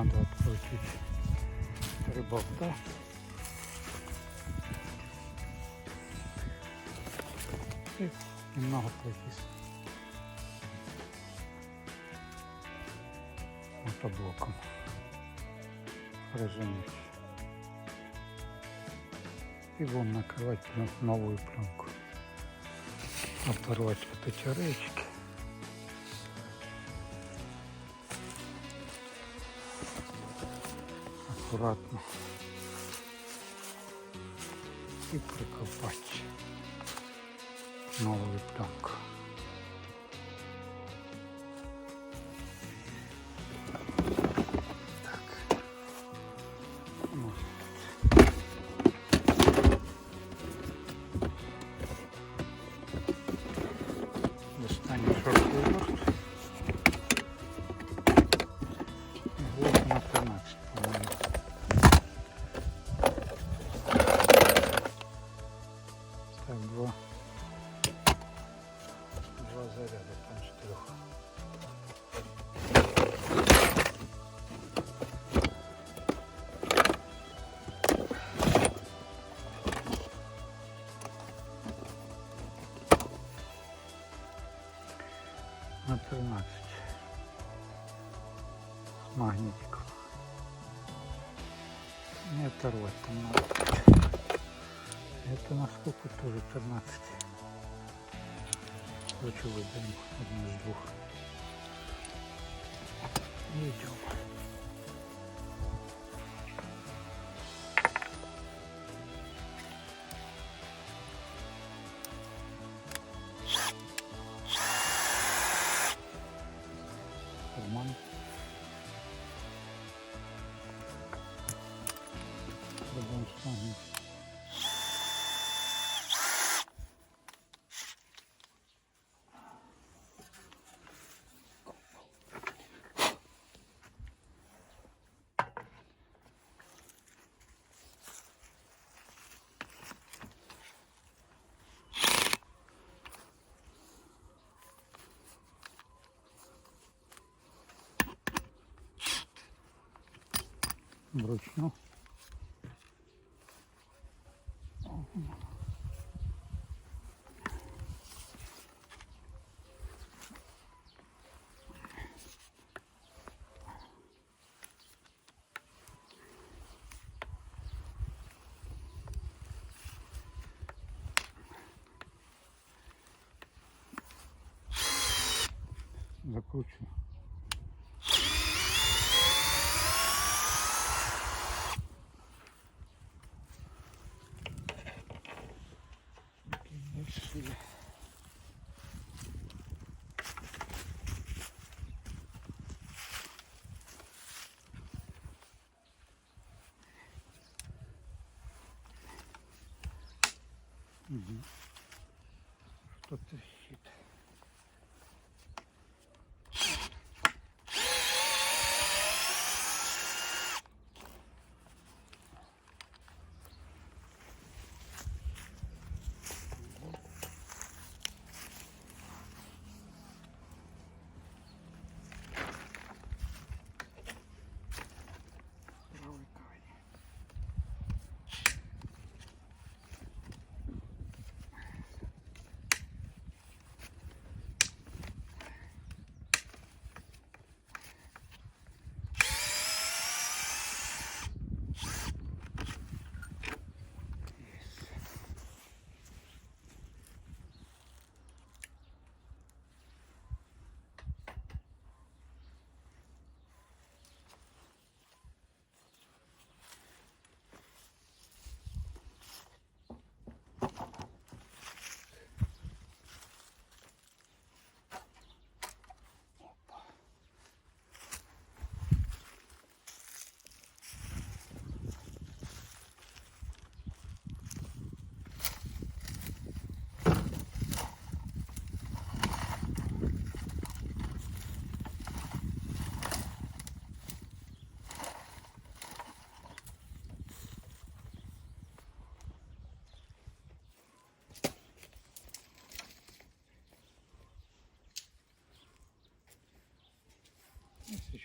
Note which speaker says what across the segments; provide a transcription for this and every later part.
Speaker 1: надо открутить 3 болта. И немного пройтись мотоблоком. Разжимать. И будем накрывать новую пленку. Оторвать вот эти речки. Аккуратно. И прикопать новую пленку. Так. Ну. Достанем шуруповерт. Вот на 13, по-моему. Так, два заряда, там 4. На 13 с магнитиком. Не оторвать там надо. Это на сколько тоже 13. Короче, выберем одну из 2. И идем. Карман. Пробуем ставить. Вручную. Закручиваю. Угу. Что трещит.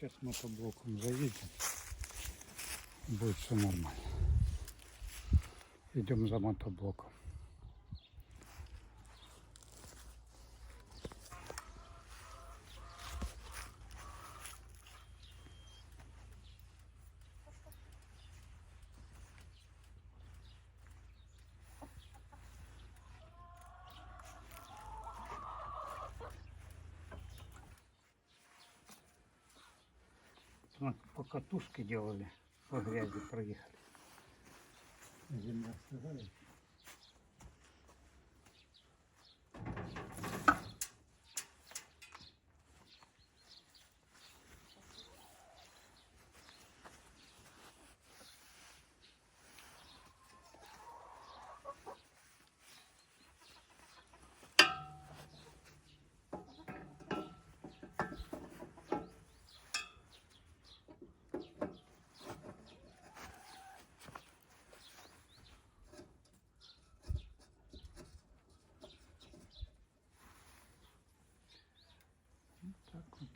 Speaker 1: сейчас мотоблоком заедем. Будет все нормально. Идем за мотоблоком. По катушке делали, по грязи проехали. Земля остывает. Так вот.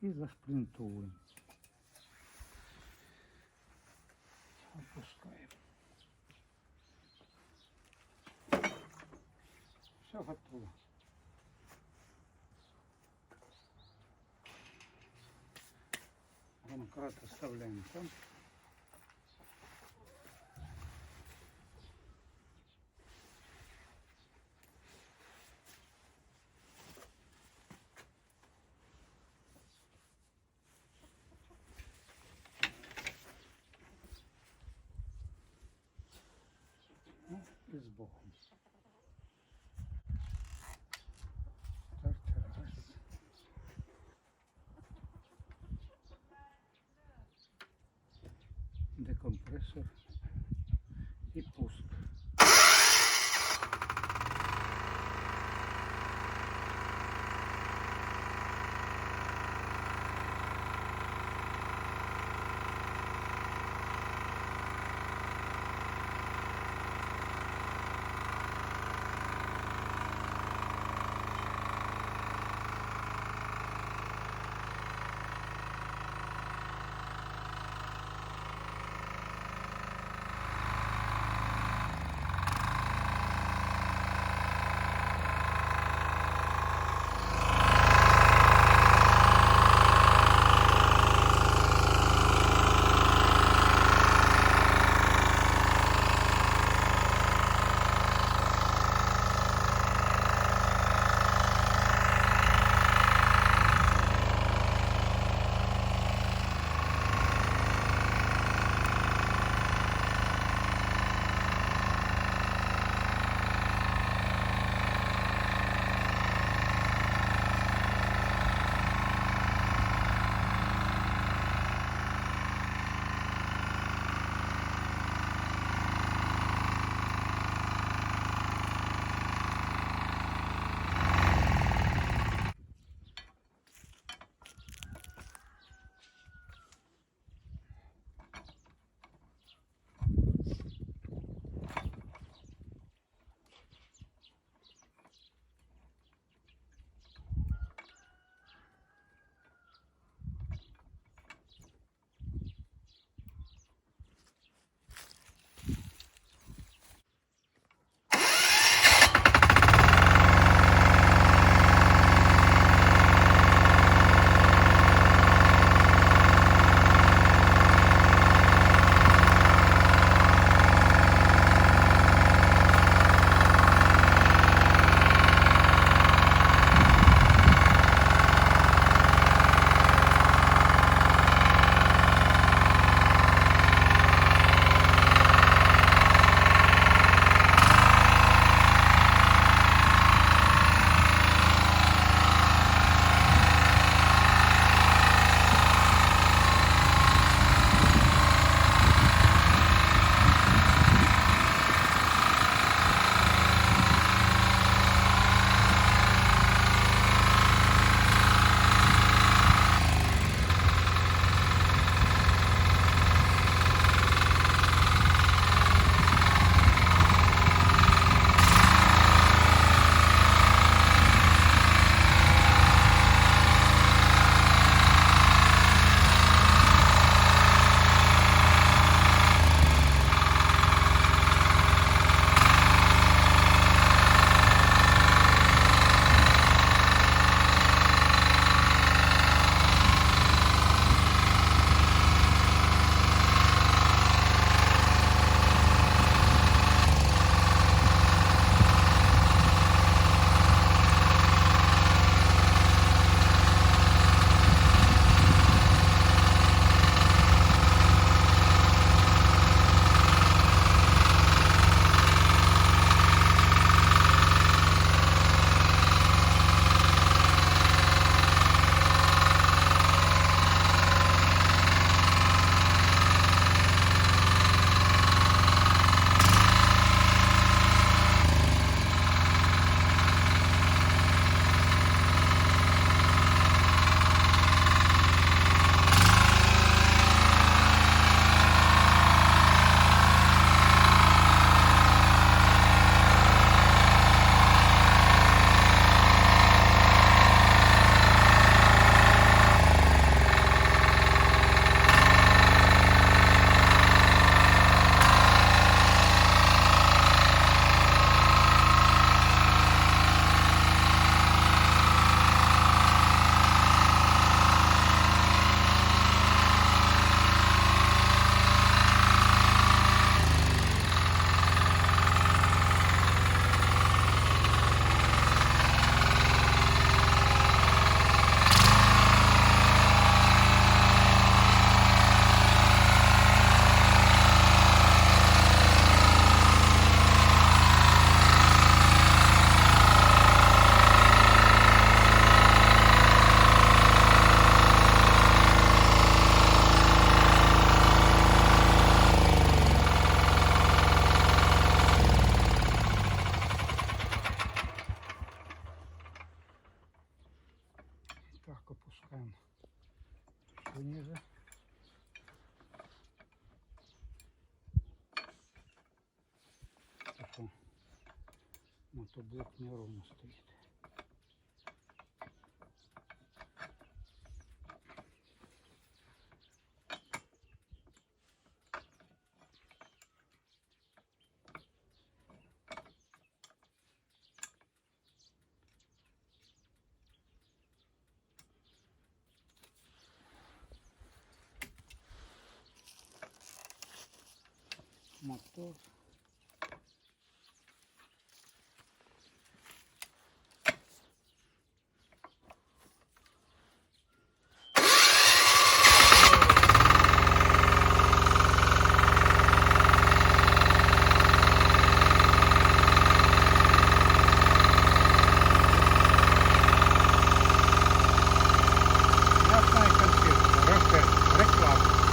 Speaker 1: И зашплинтуем. Опускаем. Все готово. Домкрат оставляем там. Ну, и с боком. Стартер раз. Декомпрессор и пуск. пониже. Такой мотоблок неровно стоит. Мотор. Ясная конфетка, реклама.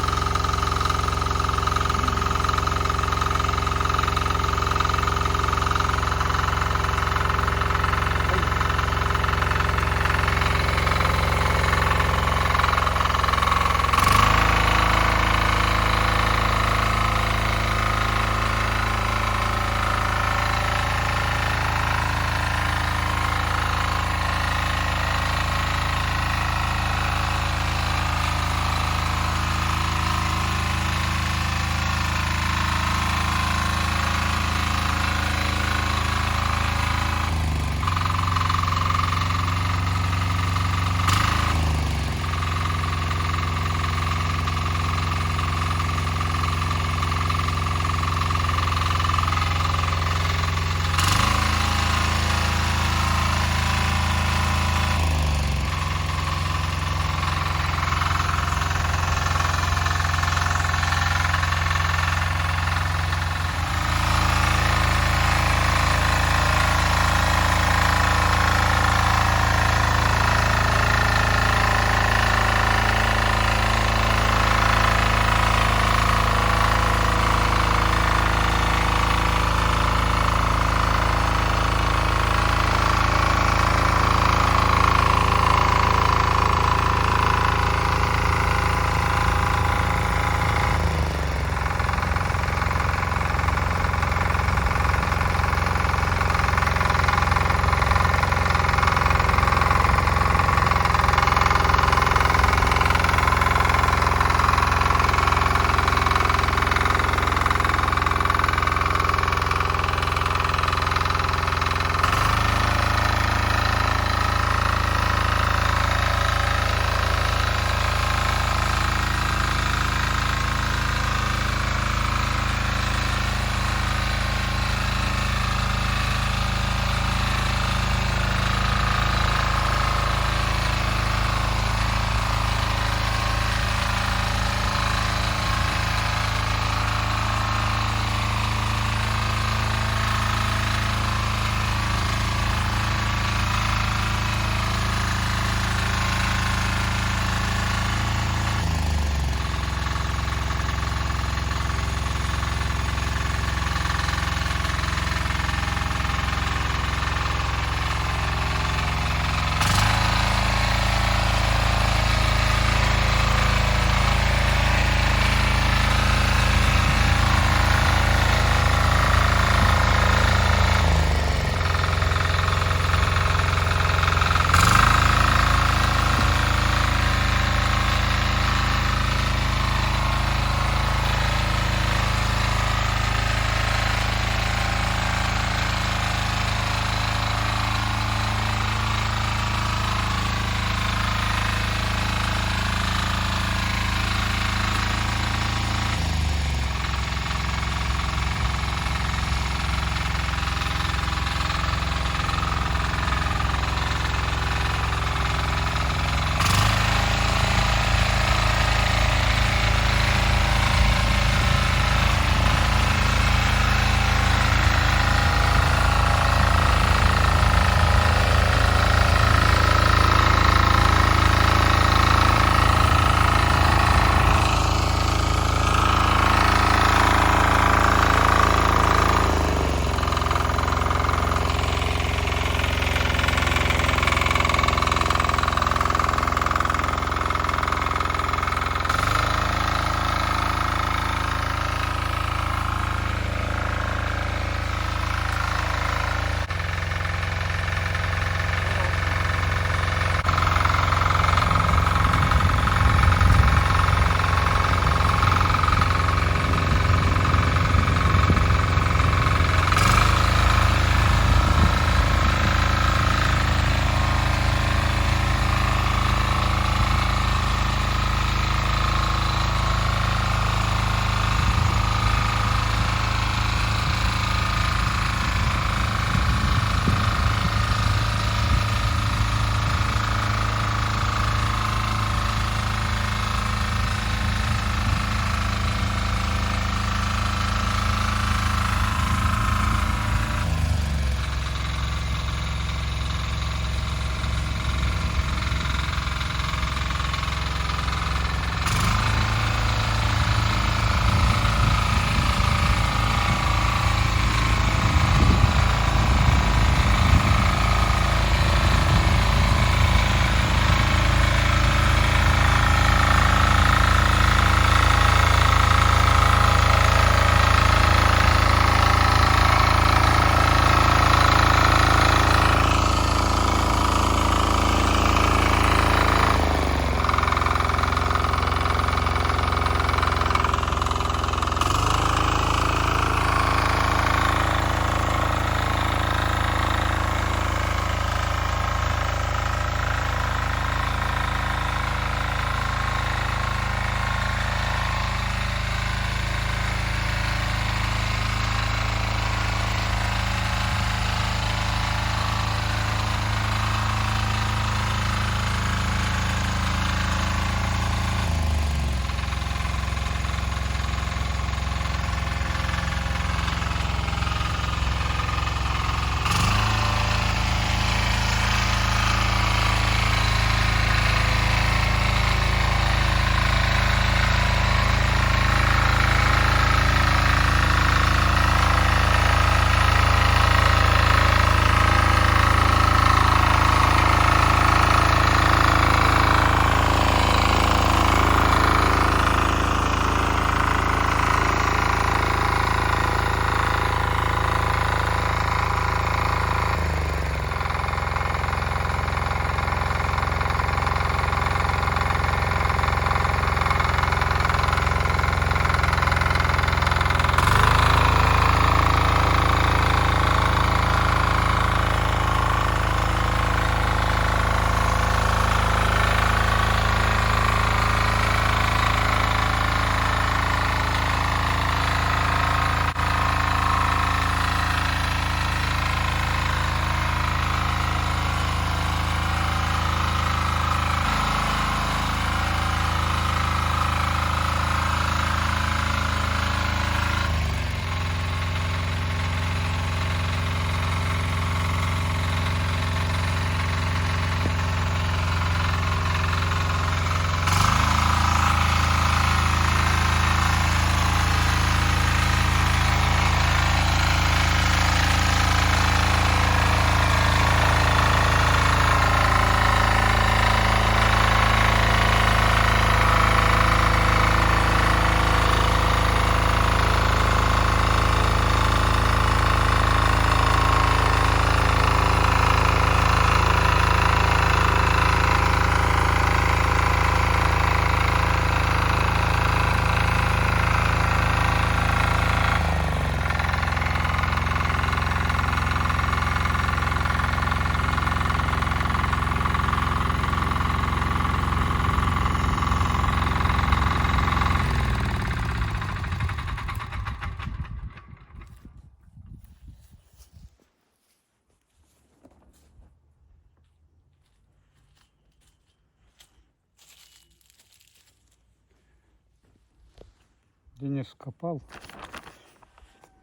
Speaker 1: Денис копал.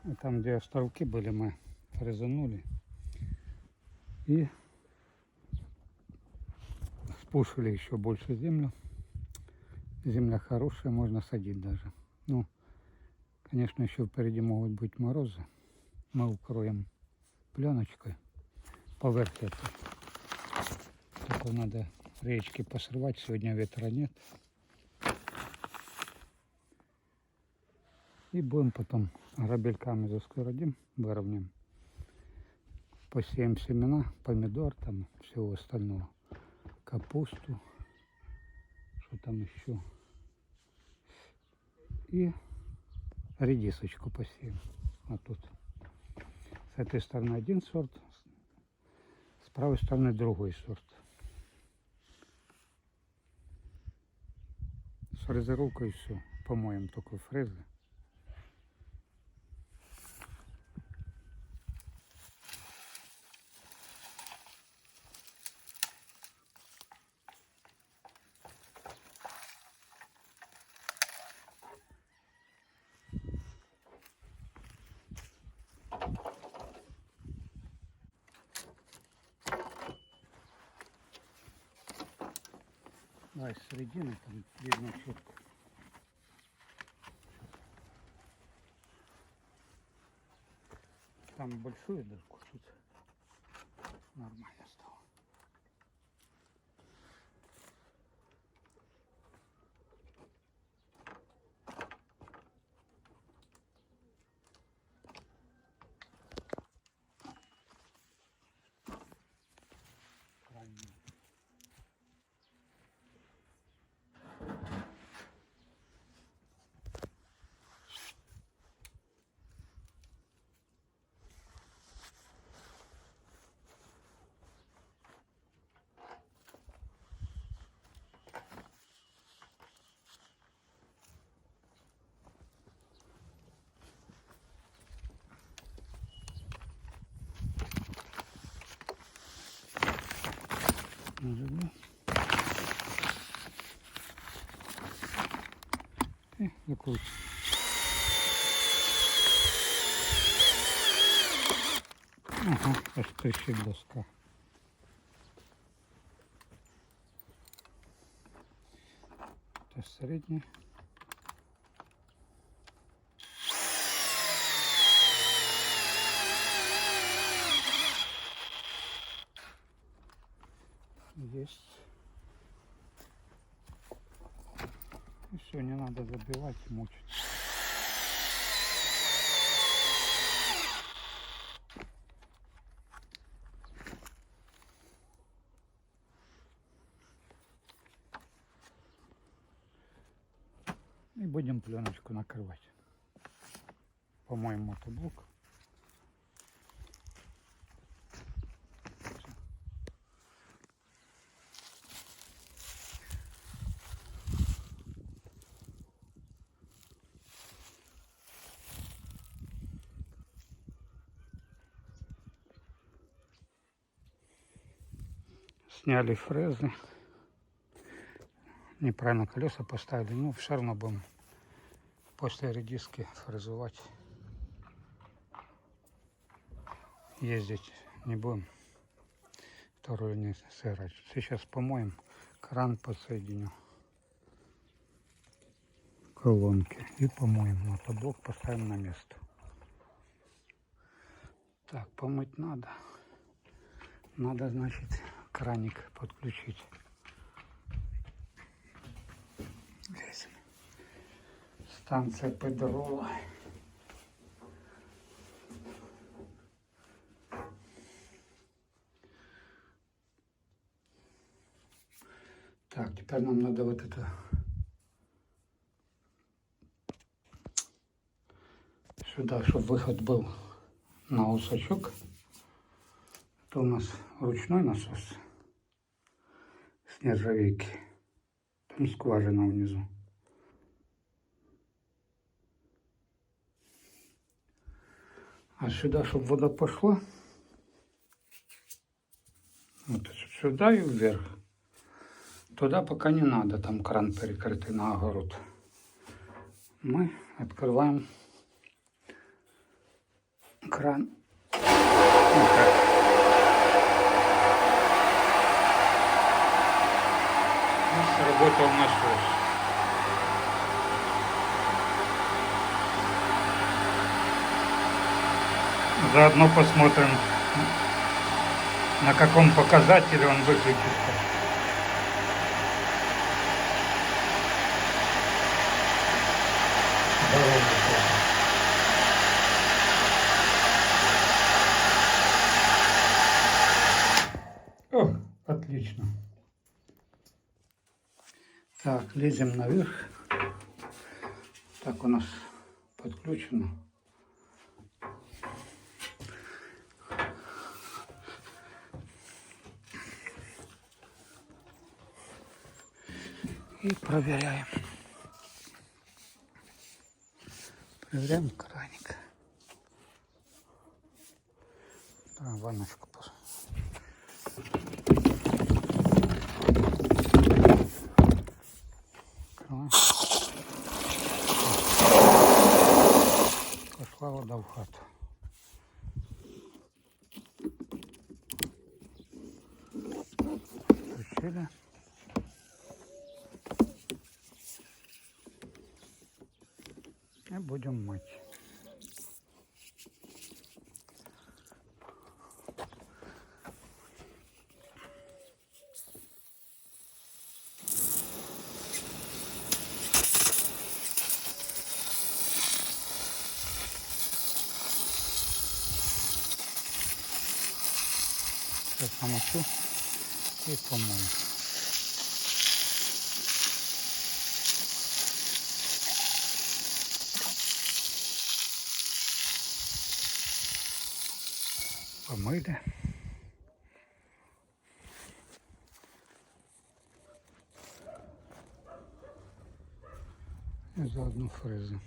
Speaker 1: И там, где островки были, мы резанули. И спушили еще больше землю. Земля хорошая, можно садить даже. Ну, конечно, еще впереди могут быть морозы. Мы укроем пленочкой поверх этого. Только надо речки посрывать, сегодня ветра нет. И будем потом грабельками заскородим, выровняем. Посеем семена, помидор, там всего остального. Капусту, что там еще. И редисочку посеем. Вот тут. С этой стороны один сорт, с правой стороны другой сорт. С фрезеровкой все. Помоем только фрезы. Давай с середины, там видно четко. Там большую дырку, тут нормально стало. Правильно. Нажимаю. И закручиваю. Ага, аж трещит доска. Это средняя. Есть. И все, не надо забивать, мучить. И будем пленочку накрывать. Помоем мотоблок. Сняли фрезы. Неправильно колеса поставили, но все равно будем после редиски фрезовать. Ездить не будем. Вторую не сыграть. Сейчас помоем, кран подсоединю. Колонки. И помоем. Мотоблок поставим на место. Так, помыть надо. Надо, значит, краник подключить. Здесь станция Педрола. Так, теперь нам надо вот это сюда, чтобы выход был на усачок. Это у нас ручной насос с нержавейки. Там скважина внизу. А сюда, чтобы вода пошла, вот сюда и вверх. Туда пока не надо, там кран перекрытый на огород. Мы Открываем кран. Вот так. И сработал насос. Заодно посмотрим, на каком показателе он выключится. О, отлично. Так, лезем наверх. Так у нас подключено. И проверяем. Проверяем краник. Да, ванночку. Пошла вода в хату. Включили. И будем мыть. Сейчас намочу и помою. Помыли. И заодно фрезы.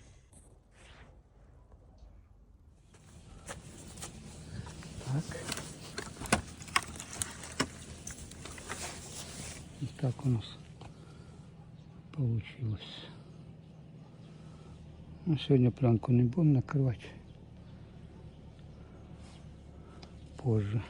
Speaker 1: Так. И так у нас получилось. Ну, сегодня пленку не будем накрывать. Позже.